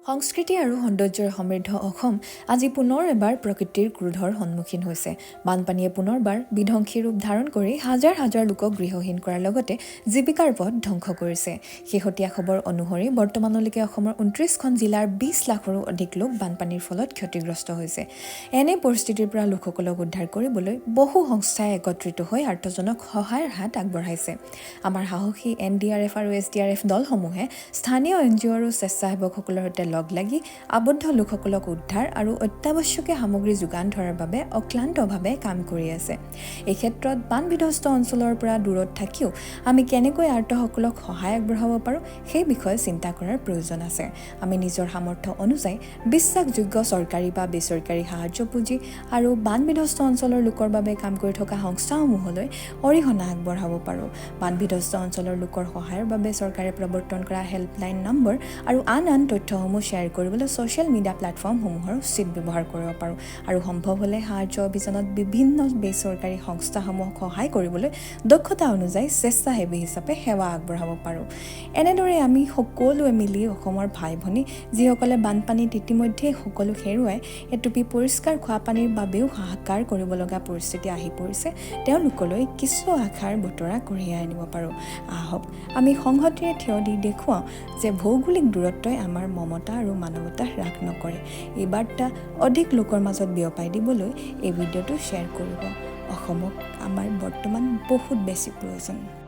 সংস্কৃতি আৰু সৌন্দৰ্যৰ সমৃদ্ধ অসম আজি পুনৰ এবাৰ প্ৰকৃতিৰ ক্ৰোধৰ সন্মুখীন হৈছে। বানপানীয়ে পুনৰবাৰ বিধ্বংসী ৰূপ ধাৰণ কৰি হাজাৰ হাজাৰ লোকক গৃহহীন কৰাৰ লগতে জীৱিকাৰ পথ ধ্বংস কৰিছে। শেহতীয়া খবৰ অনুসৰি বৰ্তমানলৈকে অসমৰ 29খন জিলাৰ 20 লাখৰো অধিক লোক বানপানীৰ ফলত ক্ষতিগ্ৰস্ত হৈছে। এনে পৰিস্থিতিৰ পৰা লোকসকলক উদ্ধাৰ কৰিবলৈ বহু সংস্থাই একত্ৰিত হৈ আৰ্তজনক সহায়ৰ হাত আগবঢ়াইছে। আমাৰ সাহসী NDRF আৰু SDRF দলসমূহে স্থানীয় NGO আৰু স্বেচ্ছাসেৱকসকলৰ সৈতে লগ লাগি আবদ্ধ লোকসকলক উদ্ধাৰ আৰু অত্যাৱশ্যকীয় সামগ্ৰী যোগান ধৰাৰ বাবে অক্লান্তভাৱে কাম কৰি আছে। এই ক্ষেত্ৰত বানবিধ্বস্ত অঞ্চলৰ পৰা দূৰত থাকিও আমি কেনেকৈ আৰ্তসকলক সহায় আগবঢ়াব পাৰোঁ সেই বিষয়ে চিন্তা কৰাৰ প্ৰয়োজন আছে। আমি নিজৰ সামৰ্থ্য অনুযায়ী বিশ্বাসযোগ্য চৰকাৰী বা বেচৰকাৰী সাহায্য পুঁজি আৰু বানবিধ্বস্ত অঞ্চলৰ লোকৰ বাবে কাম কৰি থকা সংস্থাসমূহলৈ অৰিহণা আগবঢ়াব পাৰোঁ। বানবিধ্বস্ত অঞ্চলৰ লোকৰ সহায়ৰ বাবে চৰকাৰে প্ৰৱৰ্তন কৰা হেল্পলাইন নম্বৰ আৰু আন তথ্যসমূহ শ্বেয়াৰ কৰিবলৈ ছ'চিয়েল মিডিয়া প্লেটফৰ্মসমূহৰ উচিত ব্যৱহাৰ কৰিব পাৰোঁ আৰু সম্ভৱ হ'লে সাহায্য অভিযানত বিভিন্ন বেচৰকাৰী সংস্থাসমূহক সহায় কৰিবলৈ দক্ষতা অনুযায়ী স্বেচ্ছাসেৱী হিচাপে সেৱা আগবঢ়াব পাৰোঁ। এনেদৰে আমি সকলোৱে মিলি অসমৰ ভাই ভনী যিসকলে বানপানীত ইতিমধ্যে সকলো হেৰুৱাই এটুপি পৰিষ্কাৰ খোৱা পানীৰ বাবেও হাহাকাৰ কৰিব লগা পৰিস্থিতি আহি পৰিছে, তেওঁলোকলৈ কিছু আশাৰ বতৰা কঢ়িয়াই আনিব পাৰোঁ। আহক আমি সংহতিৰে থিয় দি দেখুৱাওঁ যে ভৌগোলিক দূৰত্বই আমাৰ মমতা আৰু মানৱতা হ্ৰাস নকৰে। এই বাৰ্তা অধিক লোকৰ মাজত বিয়পাই দিবলৈ এই ভিডিঅ'টো শ্বেয়াৰ কৰিব। অসমক আমাৰ বৰ্তমান বহুত বেছি প্ৰয়োজন।